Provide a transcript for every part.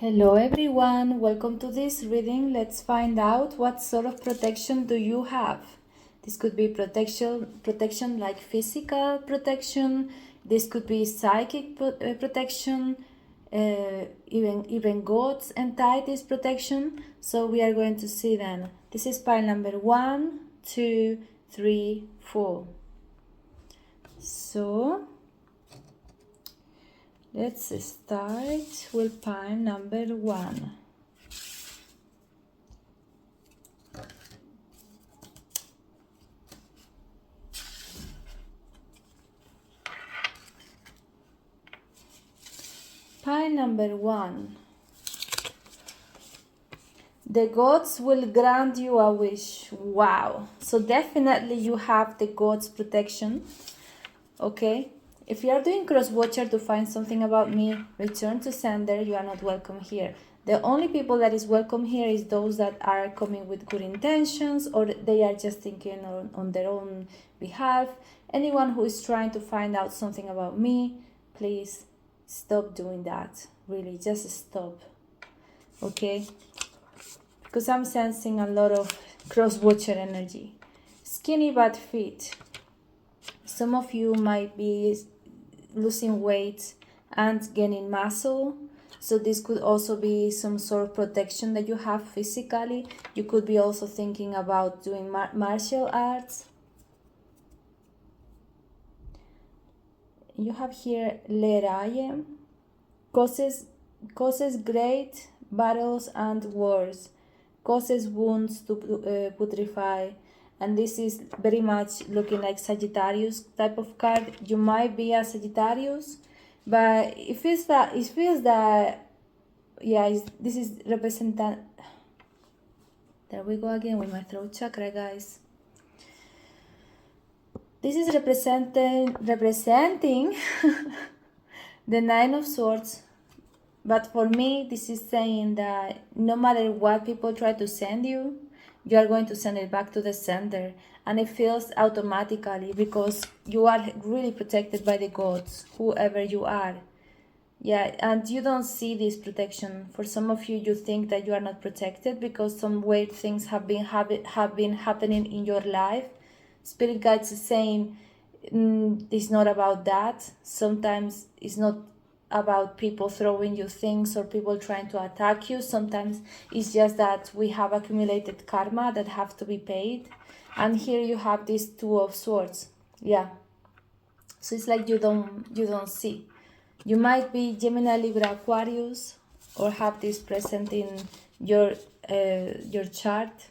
Hello everyone, welcome to this reading. Let's find out what sort of protection do you have. This could be protection like physical protection. This could be psychic protection. Even gods entities protection. So we are going to see then. This is pile number 1, 2, 3, 4. So let's start with pile number 1. Pile number 1. The gods will grant you a wish. Wow. So definitely you have the gods' protection. Okay. If you are doing crosswatcher to find something about me, return to sender. You are not welcome here. The only people that is welcome here is those that are coming with good intentions, or they are just thinking on their own behalf. Anyone who is trying to find out something about me, please stop doing that. Really, just stop. Okay? Because I'm sensing a lot of crosswatcher energy. Skinny but fit. Some of you might be losing weight and gaining muscle. So this could also be some sort of protection that you have physically. You could be also thinking about doing martial arts. You have here Leraye. Causes great battles and wars. Causes wounds to putrefy. And this is very much looking like Sagittarius type of card. You might be a Sagittarius, but it feels that yeah, this is representant. There we go again with my throat chakra, guys. This is representing the Nine of Swords. But for me, this is saying that no matter what people try to send you, you are going to send it back to the sender. And it feels automatically because you are really protected by the gods, whoever you are. Yeah, and you don't see this protection. For some of you, you think that you are not protected because some weird things have been happening in your life. Spirit guides is saying it's not about that. Sometimes it's not about people throwing you things or people trying to attack you. Sometimes it's just that we have accumulated karma that have to be paid. And here you have this Two of Swords. Yeah. So it's like you don't see. You might be Gemini, Libra, Aquarius, or have this present in your chart.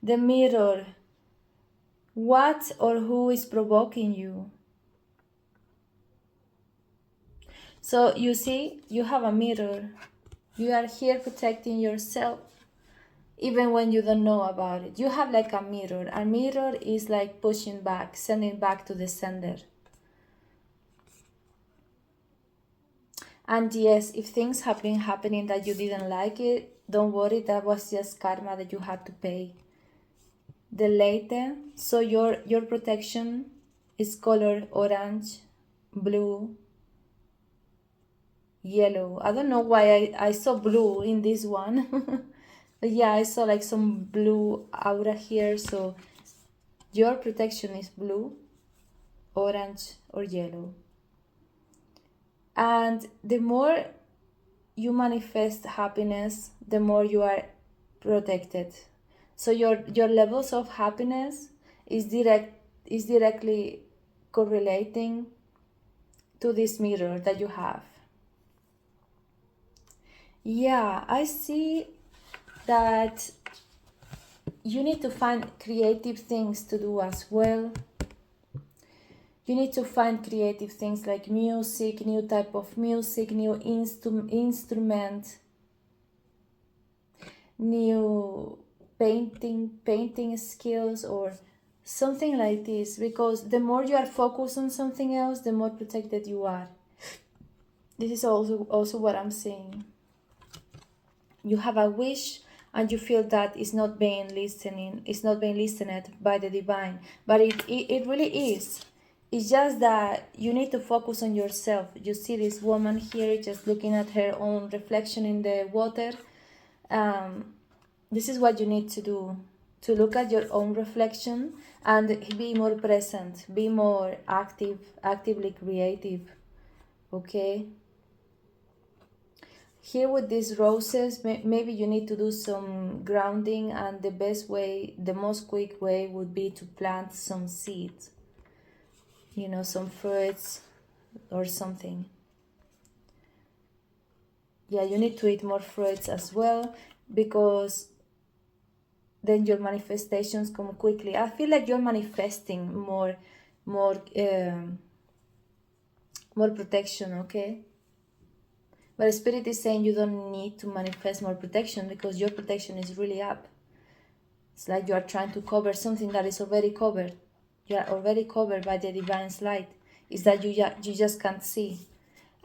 The Mirror. What or who is provoking you? So you see, you have a mirror. You are here protecting yourself, even when you don't know about it. You have like a mirror. A mirror is like pushing back, sending back to the sender. And yes, if things have been happening that you didn't like it, don't worry, that was just karma that you had to pay. The Leyte, so your protection is color orange, blue, yellow. I don't know why I saw blue in this one. But yeah, I saw like some blue aura here. So your protection is blue, orange, or yellow. And the more you manifest happiness, the more you are protected. So your levels of happiness is directly correlating to this mirror that you have. Yeah, I see that you need to find creative things to do as well. You need to find creative things like music, new type of music, new instrument, new painting skills, or something like this, because the more you are focused on something else, the more protected you are. This is also what I'm saying. You have a wish and you feel that it's not being listened by the divine, but it really is. It's just that you need to focus on yourself. You see this woman here just looking at her own reflection in the water. This is what you need to do, to look at your own reflection and be more present, be more active, actively creative. Okay, here with these roses, maybe you need to do some grounding, and the best way, the most quick way would be to plant some seeds, you know, some fruits or something. Yeah, you need to eat more fruits as well, because then your manifestations come quickly. I feel like you're manifesting more more protection, okay? But Spirit is saying you don't need to manifest more protection, because your protection is really up. It's like you are trying to cover something that is already covered. You are already covered by the divine's light. It's that you just can't see.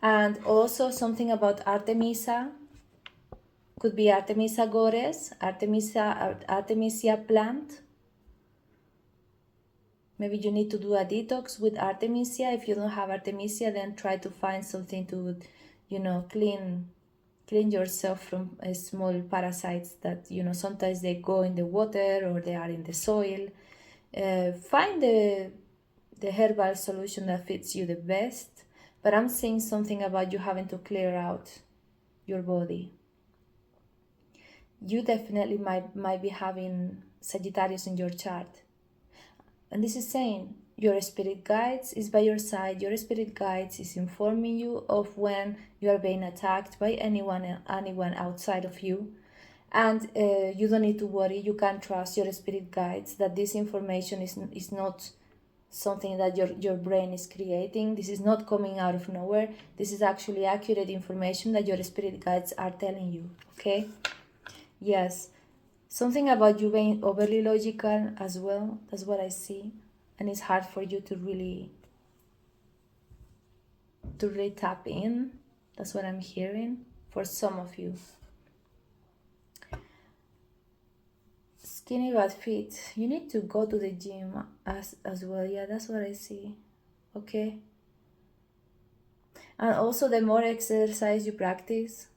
And also something about Artemisa. Could be Artemisa goddess, Artemisia plant. Maybe you need to do a detox with Artemisia. If you don't have Artemisia, then try to find something to, you know, clean yourself from small parasites that, you know, sometimes they go in the water or they are in the soil. Find the herbal solution that fits you the best. But I'm seeing something about you having to clear out your body. You definitely might be having Sagittarius in your chart. And this is saying your spirit guides is by your side. Your spirit guides is informing you of when you are being attacked by anyone outside of you. And you don't need to worry. You can trust your spirit guides that this information is not something that your brain is creating. This is not coming out of nowhere. This is actually accurate information that your spirit guides are telling you, okay? Yes. Something about you being overly logical as well. That's what I see. And it's hard for you to really tap in. That's what I'm hearing for some of you. Skinny but fit. You need to go to the gym as well. Yeah, that's what I see. Okay. And also, the more exercise you practice,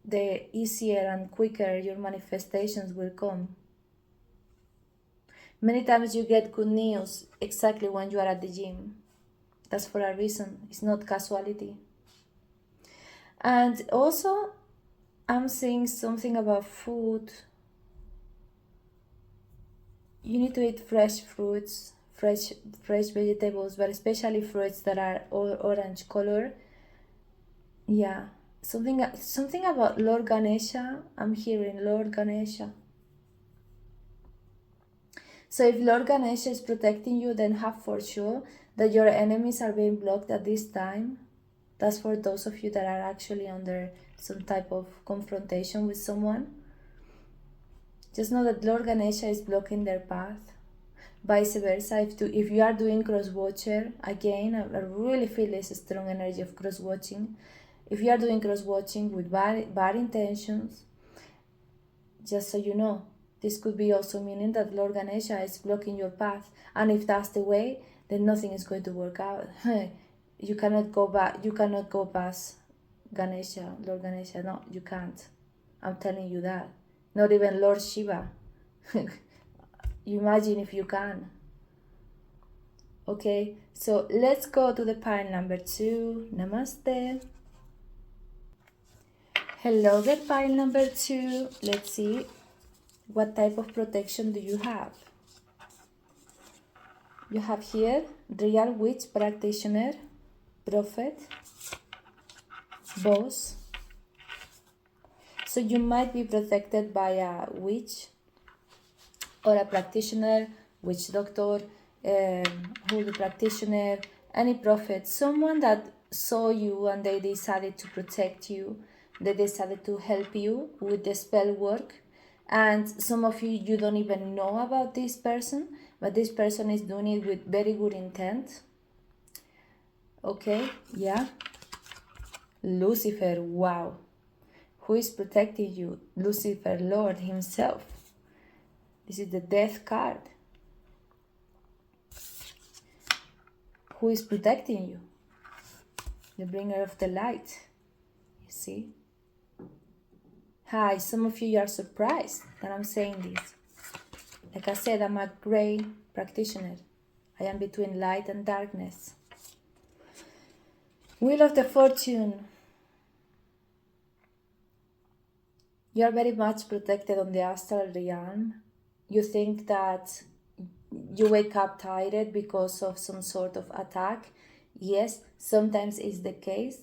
the easier and quicker your manifestations will come. Many times you get good news exactly when you are at the gym. That's for a reason. It's not casualty. And also, I'm seeing something about food. You need to eat fresh fruits, fresh vegetables, but especially fruits that are orange color. Yeah. Something about Lord Ganesha. I'm hearing Lord Ganesha. So if Lord Ganesha is protecting you, then have for sure that your enemies are being blocked at this time. That's for those of you that are actually under some type of confrontation with someone. Just know that Lord Ganesha is blocking their path. Vice versa, if you are doing crosswatcher, again, I really feel this strong energy of crosswatching. If you are doing crosswatching with bad intentions, just so you know, this could be also meaning that Lord Ganesha is blocking your path. And if that's the way, then nothing is going to work out. You cannot go back. You cannot go past Ganesha, Lord Ganesha. No, you can't. I'm telling you that. Not even Lord Shiva. You imagine if you can. Okay, so let's go to the pile number 2. Namaste. Hello there, pile number 2. Let's see. What type of protection do you have? You have here real witch practitioner, prophet, boss. So you might be protected by a witch or a practitioner, witch doctor, holy practitioner, any prophet, someone that saw you and they decided to protect you. They decided to help you with the spell work. And some of you don't even know about this person, but this person is doing it with very good intent. Okay, yeah. Lucifer, wow. Who is protecting you? Lucifer, Lord himself. This is the death card. who is protecting you, the bringer of the light. You see? Hi, some of you are surprised that I'm saying this. Like I said, I'm a gray practitioner. I am between light and darkness. Wheel of the Fortune. You are very much protected on the astral realm. You think that you wake up tired because of some sort of attack. Yes, sometimes it's the case.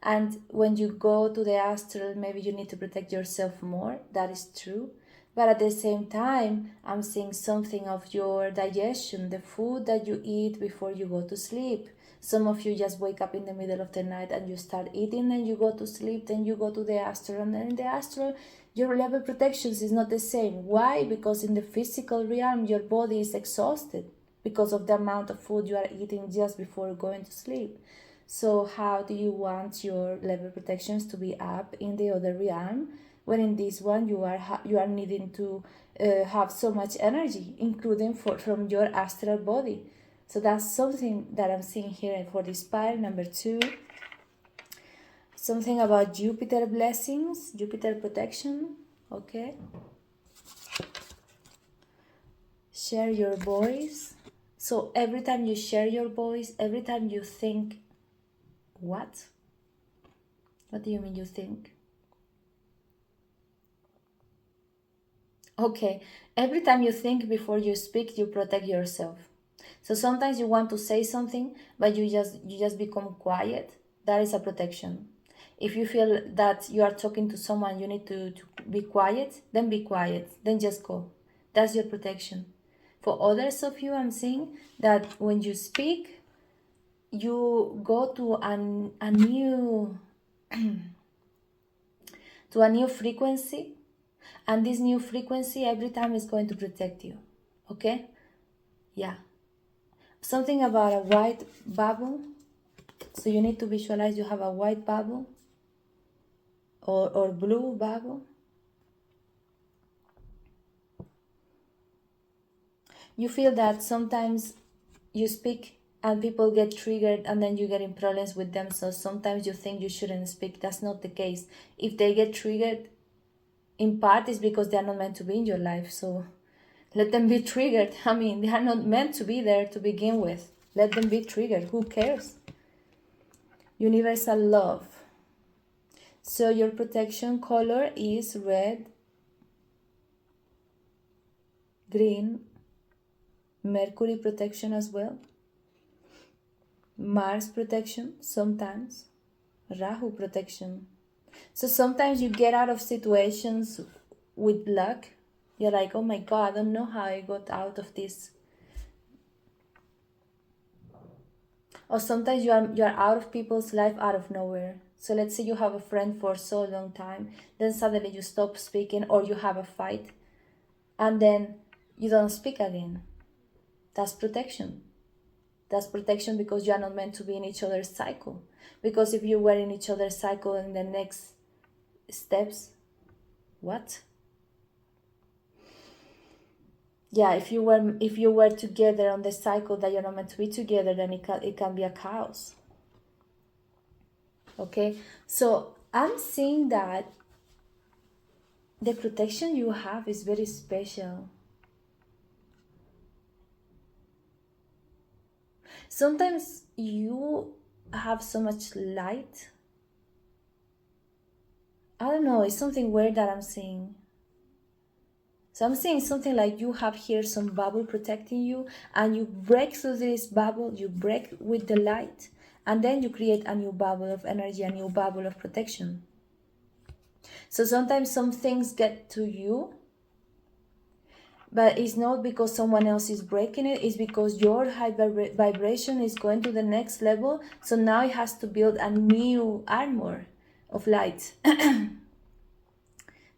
And when you go to the astral, maybe you need to protect yourself more. That is true. But at the same time, I'm seeing something of your digestion, the food that you eat before you go to sleep. Some of you just wake up in the middle of the night and you start eating and you go to sleep, then you go to the astral. And then in the astral, your level of protections is not the same. Why? Because in the physical realm, your body is exhausted because of the amount of food you are eating just before going to sleep. So how do you want your level protections to be up in the other realm when in this one you are needing to have so much energy, including from your astral body? So that's something that I'm seeing here for this pile number 2. Something about Jupiter blessings, Jupiter protection. Okay. Share your voice. So every time you share your voice, every time you think, what? What do you mean you think? Okay, every time you think before you speak, you protect yourself. So sometimes you want to say something, but you just become quiet. That is a protection. If you feel that you are talking to someone, you need to be quiet, then be quiet, then just go. That's your protection. For others of you, I'm saying that when you speak, you go to a new to a new frequency, and this new frequency every time is going to protect you. Okay? Yeah. Something about a white bubble. So you need to visualize you have a white bubble or blue bubble. You feel that sometimes you speak and people get triggered and then you get in problems with them. So sometimes you think you shouldn't speak. That's not the case. If they get triggered, in part is because they are not meant to be in your life. So let them be triggered. I mean, they are not meant to be there to begin with. Let them be triggered. Who cares? Universal love. So your protection color is red, green, Mercury protection as well, Mars protection sometimes, Rahu protection. So sometimes you get out of situations with luck. You're like, oh my God, I don't know how I got out of this. Or sometimes you're out of people's life out of nowhere. So let's say you have a friend for so long time, then suddenly you stop speaking or you have a fight, and then you don't speak again. That's protection. That's protection because you are not meant to be in each other's cycle. Because if you were in each other's cycle in the next steps, what? Yeah, if you were together on the cycle that you're not meant to be together, then it can be a chaos. Okay, so I'm seeing that the protection you have is very special. Sometimes you have so much light. I don't know, it's something weird that I'm seeing. So I'm seeing something like you have here some bubble protecting you, and you break through this bubble, you break with the light, and then you create a new bubble of energy, a new bubble of protection. So sometimes some things get to you, but it's not because someone else is breaking it, it's because your high vibration is going to the next level. So now it has to build a new armor of light.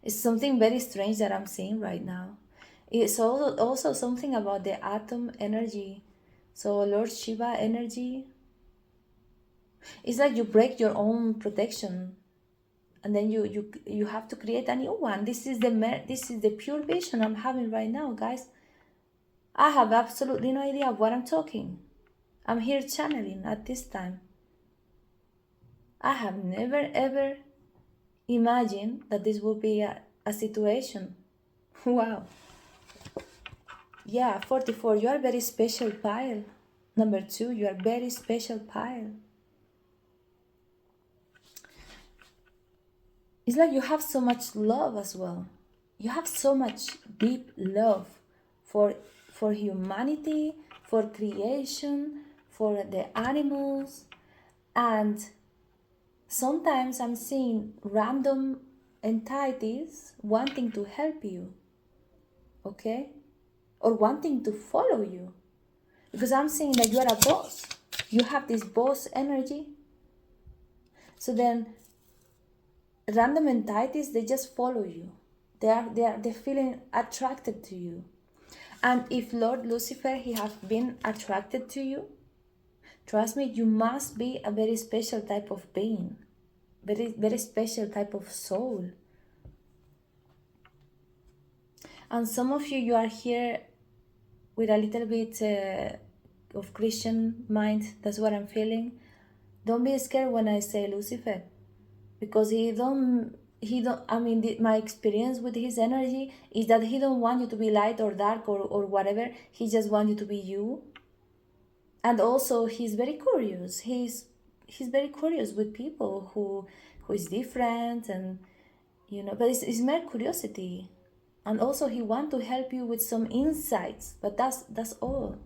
It's something very strange that I'm seeing right now. It's also something about the atom energy. So Lord Shiva energy. It's like you break your own protection, and then you have to create a new one. This is the pure vision I'm having right now, guys. I have absolutely no idea what I'm talking. I'm here channeling at this time. I have never ever imagined that this would be a situation. Wow. Yeah, 44, you are very special pile. Number 2, you are very special pile. It's like you have so much love as well. You have so much deep love for humanity, for creation, for the animals, and sometimes I'm seeing random entities wanting to help you, okay? Or wanting to follow you. Because I'm seeing that you are a boss. You have this boss energy. So then random entities, they just follow you. They're feeling attracted to you. And if Lord Lucifer, he has been attracted to you, trust me, you must be a very special type of being. Very, very special type of soul. And some of you are here with a little bit of Christian mind. That's what I'm feeling. Don't be scared when I say Lucifer, because my experience with his energy is that he don't want you to be light or dark or whatever. He just wants you to be you. And also he's very curious. He's very curious with people who is different, and but it's mere curiosity. And also he want to help you with some insights, but that's all.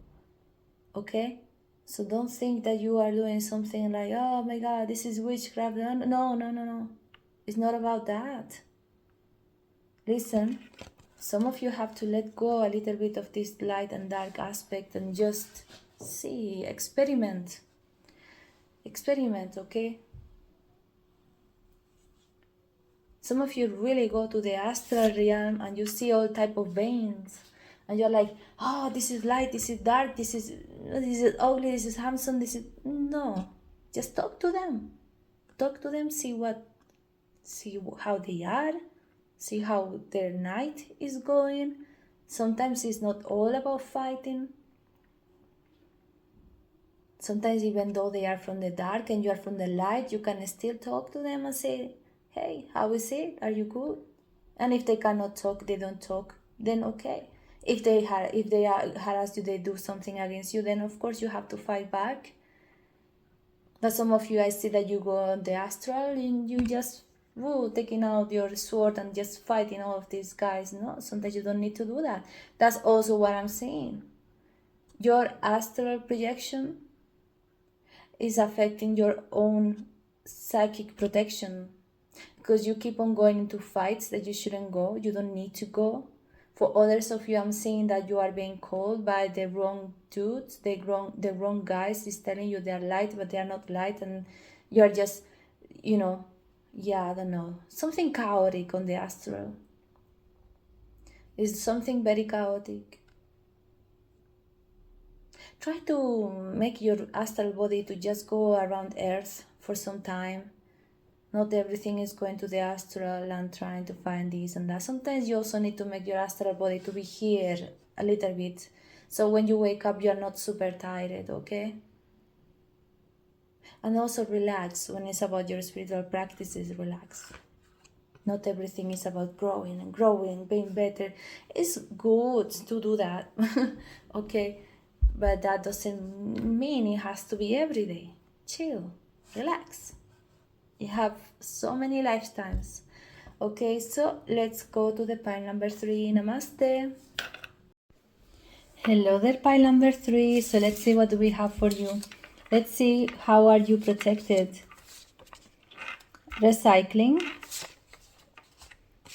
Okay? So don't think that you are doing something like, oh my God, this is witchcraft. No. It's not about that. Listen, some of you have to let go a little bit of this light and dark aspect and just see, experiment, okay? Some of you really go to the astral realm and you see all type of beings, and you're like, oh, this is light, this is dark, this is ugly, this is handsome, this is... No, just talk to them. See how they are, see how their night is going. Sometimes it's not all about fighting. Sometimes even though they are from the dark and you are from the light, you can still talk to them and say, hey, how is it? Are you good? And if they cannot talk, they don't talk, then okay. If they harass you, they do something against you, then of course you have to fight back. But some of you, I see that you go on the astral and you just taking out your sword and just fighting all of these guys. No, sometimes you don't need to do that. That's also what I'm saying. Your astral projection is affecting your own psychic protection, because you keep on going into fights that you shouldn't go. You don't need to go. For others of you, I'm saying that you are being called by the wrong dudes, the wrong guys is telling you they're light, but they're not light, and you're just, I don't know, something chaotic on the astral. It's something very chaotic. Try to make your astral body to just go around Earth for some time. Not everything is going to the astral and trying to find this and that. Sometimes you also need to make your astral body to be here a little bit. So when you wake up, you're not super tired, okay? And also relax. When it's about your spiritual practices, relax. Not everything is about growing and growing, being better. It's good to do that, okay? But that doesn't mean it has to be every day. Chill, relax. You have so many lifetimes. Okay, so let's go to the pile number 3. Namaste. Hello there, pile number 3. So let's see what do we have for you. Let's see how are you protected. Recycling.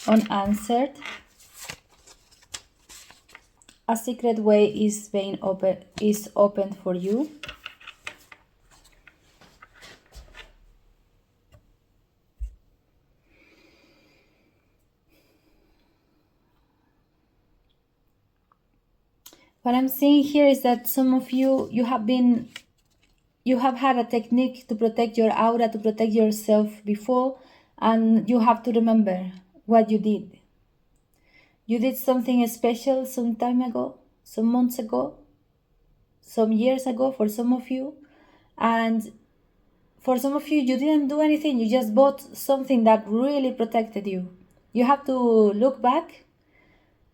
Unanswered. A secret way is opened for you. What I'm seeing here is that some of you have had a technique to protect your aura, to protect yourself before, and you have to remember what you did. You did something special some time ago, some months ago, some years ago for some of you, and for some of you, you didn't do anything. You just bought something that really protected you. You have to look back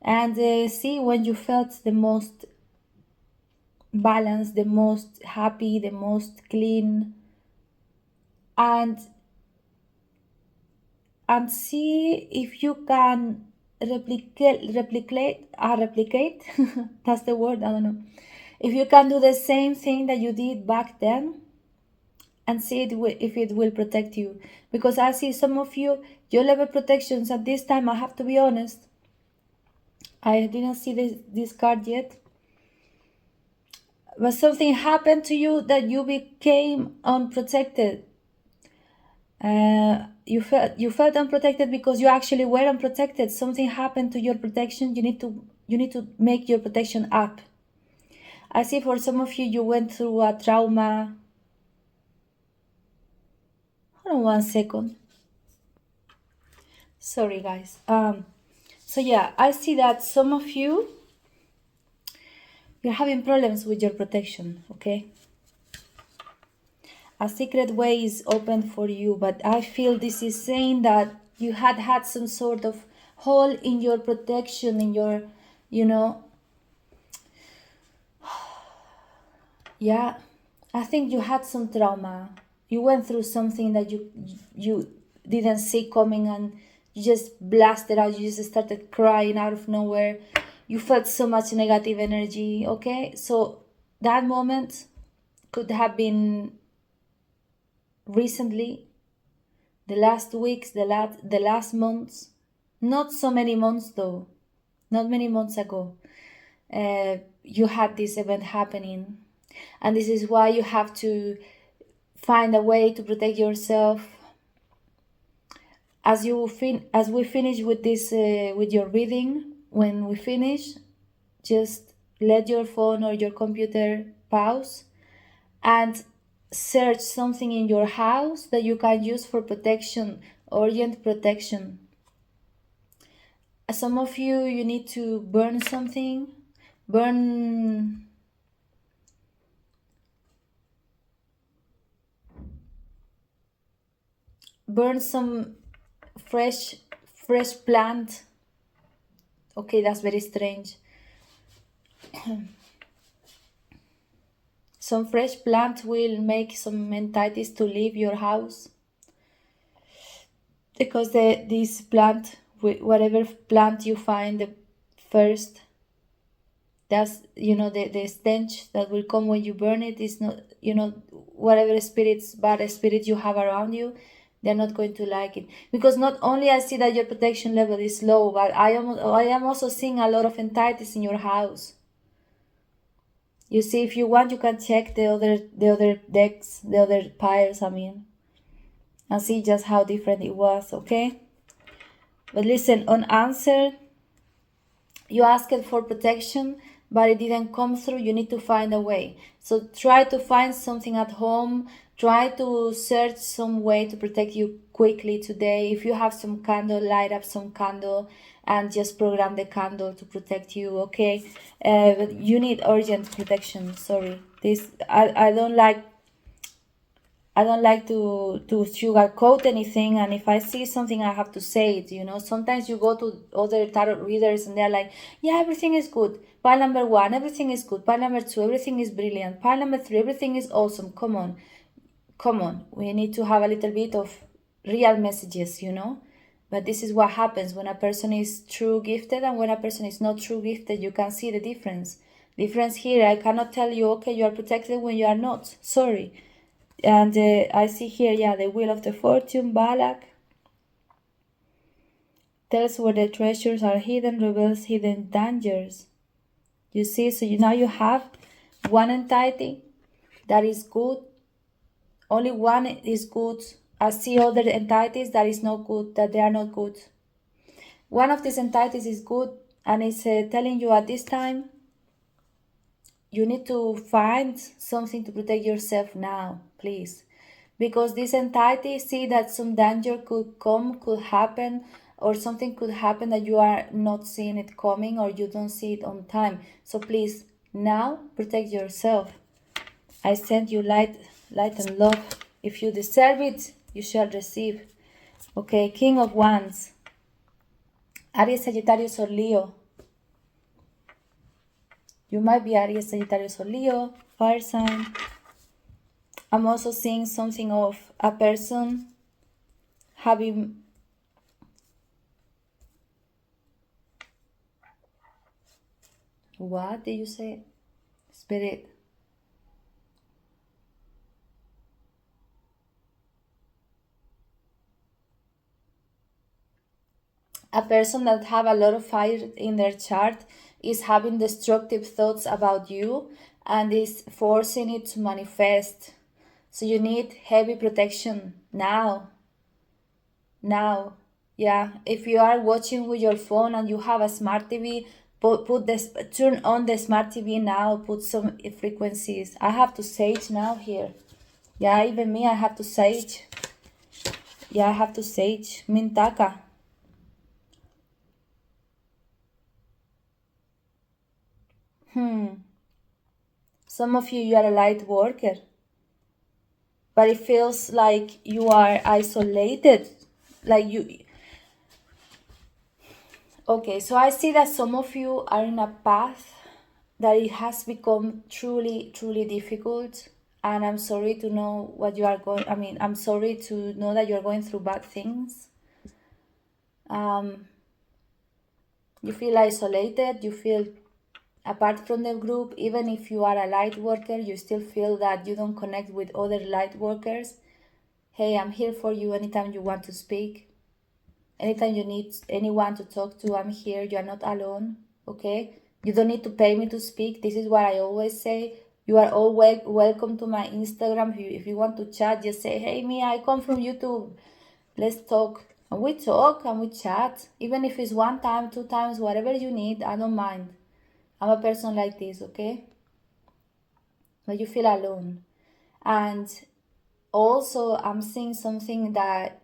and see when you felt the most balanced, the most happy, the most clean, and see if you can replicate that's the word, I don't know, if you can do the same thing that you did back then, and see if it will protect you. Because I see some of you, your level protections at this time, I have to be honest, I didn't see this card yet, but something happened to you that you became unprotected. You felt unprotected because you actually were unprotected. Something happened to your protection. You need to make your protection up. I see for some of you, you went through a trauma. Hold on one second. Sorry, guys. So yeah, I see that some of you, you're having problems with your protection, okay? A secret way is open for you, but I feel this is saying that you had some sort of hole in your protection, in your, you know, yeah, I think you had some trauma. You went through something that you didn't see coming, and you just blasted out. You just started crying out of nowhere. You felt so much negative energy, okay? So that moment could have been recently, the last weeks, the last months. Not so many months though. Not many months ago. You had this event happening. And this is why you have to find a way to protect yourself. As we finish with this, with your reading, when we finish, just let your phone or your computer pause and search something in your house that you can use for protection, urgent protection. Some of you, you need to burn something, burn some fresh plant. Okay, that's very strange. Some fresh plant will make some entities to leave your house, because this plant, whatever plant you find the first, that's, the stench that will come when you burn it is not, whatever bad spirits you have around you, they're not going to like it. Because not only I see that your protection level is low, but I am also seeing a lot of entities in your house. You see, if you want, you can check the other decks, the other piles, and see just how different it was, okay? But listen, on answer, you asked for protection, but it didn't come through. You need to find a way. So try to find something at home. Try to search some way to protect you quickly today. If you have some candle, light up some candle and just program the candle to protect you, okay? But you need urgent protection. Sorry. I don't like to sugarcoat anything, and if I see something, I have to say it. Sometimes you go to other tarot readers and they're like, yeah, everything is good. Pile number 1, everything is good. Pile number 2, everything is brilliant. Pile number 3, everything is awesome. Come on. We need to have a little bit of real messages. But this is what happens when a person is true gifted and when a person is not true gifted. You can see the difference. Here, I cannot tell you, okay, you are protected when you are not. Sorry. And I see here, the Wheel of the Fortune, Balak, tells where the treasures are hidden, reveals hidden dangers. You see, so now you have one entity that is good. Only one is good. I see other entities that is not good, that they are not good. One of these entities is good, and it's telling you at this time, you need to find something to protect yourself now, please. Because this entity see that some danger could happen, or something could happen that you are not seeing it coming, or you don't see it on time. So please Now protect yourself. I send you light and love. If you deserve it, you shall receive. Okay, King of Wands. Aries, Sagittarius, or Leo. You might be Aries, Sagittarius, or Leo, fire sign. I'm also seeing something of a person having... What did you say? Spirit. A person that have a lot of fire in their chart is having destructive thoughts about you and is forcing it to manifest. So you need heavy protection now. Now. Yeah, if you are watching with your phone and you have a smart TV, turn on the smart TV now, put some frequencies. I have to sage now here. Yeah, even me, I have to sage. Yeah, I have to sage. Mintaka. Some of you are a light worker, but it feels like you are isolated. Like you... Okay, so I see that some of you are in a path that it has become truly, truly difficult. And I'm sorry to know what you are going... I'm sorry to know that you're going through bad things. You feel isolated, you feel apart from the group. Even if you are a light worker, you still feel that you don't connect with other light workers. Hey, I'm here for you anytime you want to speak. Anytime you need anyone to talk to, I'm here. You are not alone, okay? You don't need to pay me to speak. This is what I always say. You are all welcome to my Instagram. If you want to chat, just say, hey, me, I come from YouTube. Let's talk. And we talk and we chat. Even if it's 1 time, 2 times, whatever you need, I don't mind. I'm a person like this, okay? But you feel alone. And also, I'm seeing something that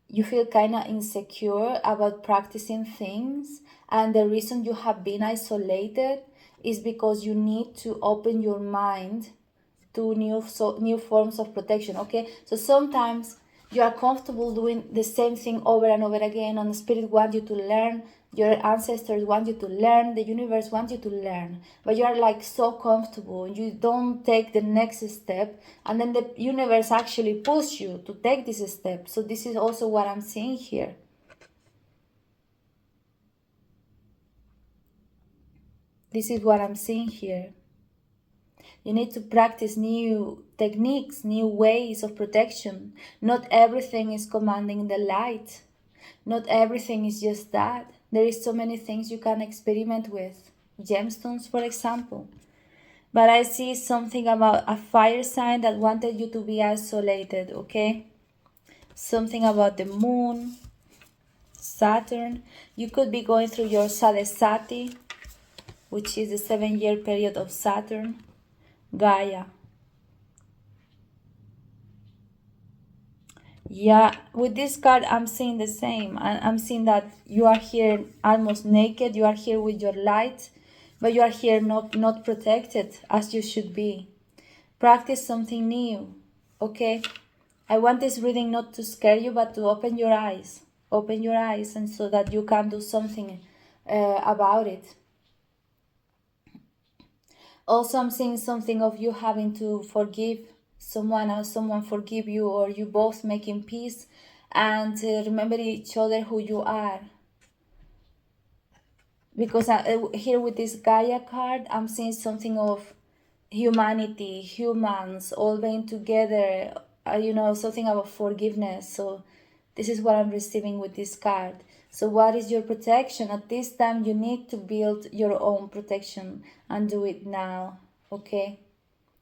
you feel kind of insecure about practicing things, and the reason you have been isolated is because you need to open your mind to new forms of protection. Okay, so sometimes you are comfortable doing the same thing over and over again, and the spirit wants you to learn, your ancestors want you to learn, the universe wants you to learn, but you are like so comfortable, you don't take the next step, and then the universe actually pushes you to take this step. So this is also what I'm seeing here. This is what I'm seeing here. You need to practice new techniques, new ways of protection. Not everything is commanding the light. Not everything is just that. There is so many things you can experiment with. Gemstones, for example. But I see something about a fire sign that wanted you to be isolated, okay? Something about the moon, Saturn. You could be going through your Sadesati, which is the 7-year period of Saturn. Gaia. Yeah, with this card, I'm seeing the same. I'm seeing that you are here almost naked. You are here with your light, but you are here not protected as you should be. Practice something new, okay? I want this reading not to scare you, but to open your eyes. Open your eyes, and so that you can do something about it. Also, I'm seeing something of you having to forgive someone, or someone forgive you, or you both making peace and remember each other who you are. Because here with this Gaia card, I'm seeing something of humanity, humans all being together, something about forgiveness. So this is what I'm receiving with this card. So what is your protection? At this time, you need to build your own protection and do it now, okay?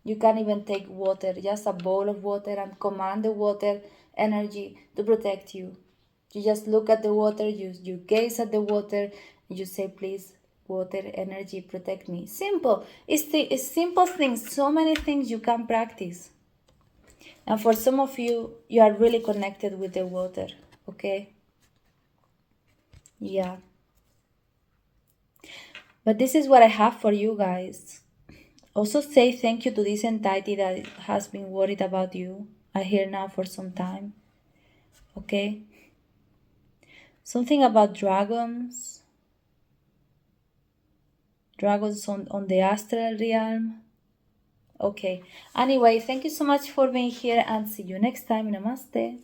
You can even take water, just a bowl of water, and command the water energy to protect you. You just look at the water, you gaze at the water, and you say, please, water energy, protect me. Simple. It's simple things, so many things you can practice. And for some of you, you are really connected with the water, okay? Yeah. But this is what I have for you guys. Also say thank you to this entity that has been worried about you. I hear now for some time. Okay? Something about dragons. Dragons on the astral realm. Okay. Anyway, thank you so much for being here and see you next time. Namaste.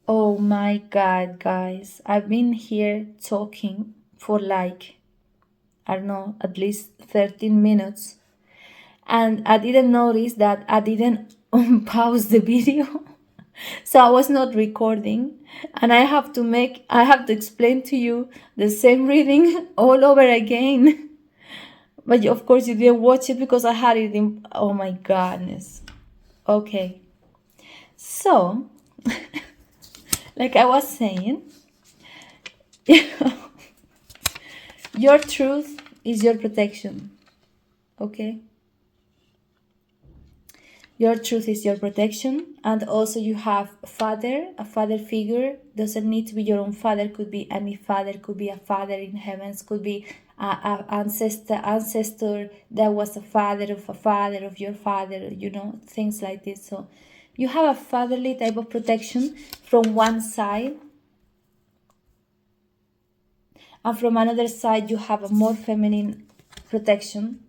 Oh my god, guys. I've been here talking for like, I don't know, at least 13 minutes. And I didn't notice that I didn't pause the video. So I was not recording. And I have to explain to you the same reading all over again. But of course you didn't watch it because I had it in, oh my goodness. Okay. So, like I was saying, your truth is your protection. Okay? Your truth is your protection, and also you have a father figure. Doesn't need to be your own father, could be any father, could be a father in heavens, could be a ancestor that was a father of your father, you know, things like this. So you have a fatherly type of protection from one side, and from another side you have a more feminine protection,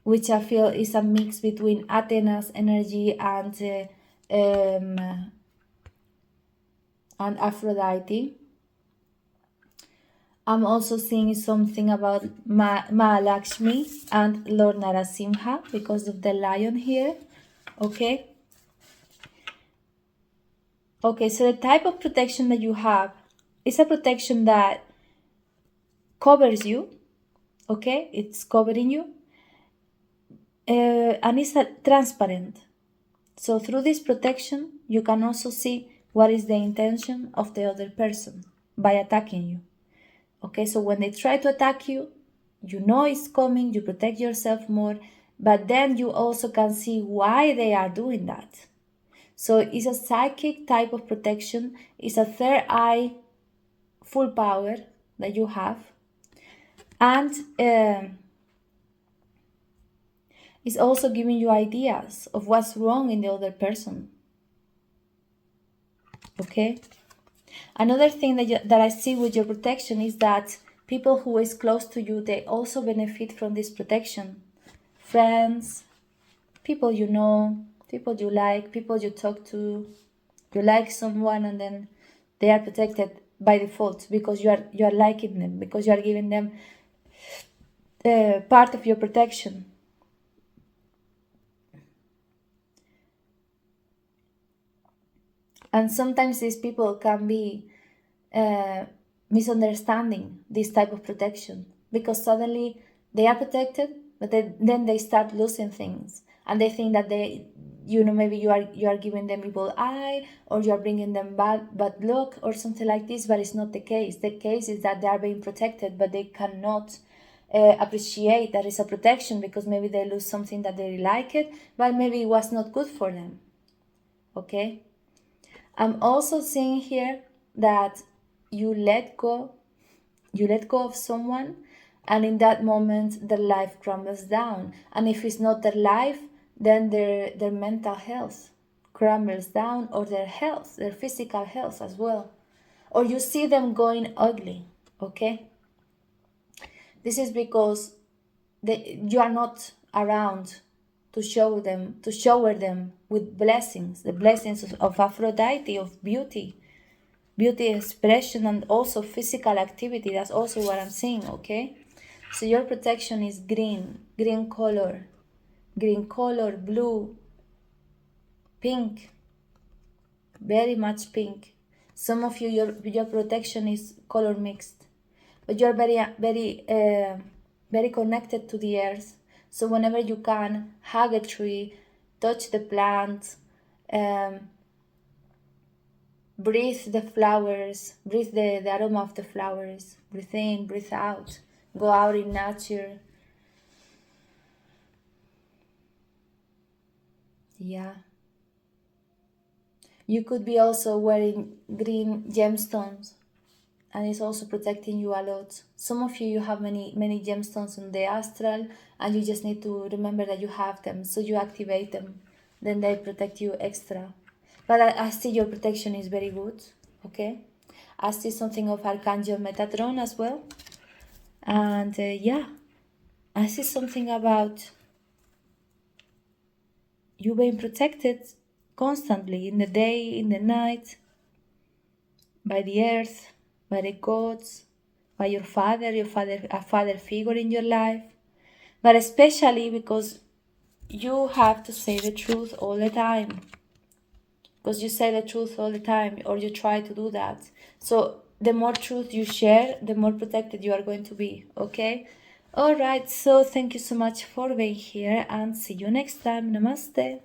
which I feel is a mix between Athena's energy and Aphrodite. I'm also seeing something about Mahalakshmi and Lord Narasimha because of the lion here. Okay. Okay, so the type of protection that you have is a protection that covers you. Okay, it's covering you. And it's transparent. So through this protection, you can also see what is the intention of the other person by attacking you. Okay, so when they try to attack you, you know it's coming, you protect yourself more, but then you also can see why they are doing that. So it's a psychic type of protection, it's a third eye, full power that you have, and it's also giving you ideas of what's wrong in the other person. Okay? Another thing that I see with your protection is that people who is close to you, they also benefit from this protection. Friends, people you know, people you like, people you talk to. You like someone and then they are protected by default because you are liking them, because you are giving them part of your protection. And sometimes these people can be misunderstanding this type of protection because suddenly they are protected, but then they start losing things and they think that maybe you are giving them evil eye or you are bringing them bad luck or something like this, but it's not the case. The case is that they are being protected, but they cannot appreciate that it's a protection because maybe they lose something that they like it, but maybe it was not good for them. Okay. I'm also seeing here that you let go of someone, and in that moment their life crumbles down. And if it's not their life, then their mental health crumbles down, or their health, their physical health as well. Or you see them going ugly, okay? This is because you are not around to shower them with blessings, the blessings of Aphrodite, of beauty expression, and also physical activity. That's also what I'm seeing. Okay, so your protection is green color, blue, pink, very much pink. Some of you, your protection is color mixed, but you're very connected to the earth. So whenever you can, hug a tree, touch the plant, breathe the flowers, breathe the aroma of the flowers, breathe in, breathe out, go out in nature. Yeah. You could be also wearing green gemstones. and it's also protecting you a lot. Some of you have many gemstones in the astral, and you just need to remember that you have them, so you activate them, then they protect you extra. But I see your protection is very good. Okay, I see something of Archangel Metatron as well, and yeah, I see something about you being protected constantly, in the day, in the night, by the earth, by the gods, by your father, a father figure in your life, but especially because you have to say the truth all the time. Because you say the truth all the time, or you try to do that. So the more truth you share, the more protected you are going to be, okay? All right, so thank you so much for being here, and see you next time. Namaste.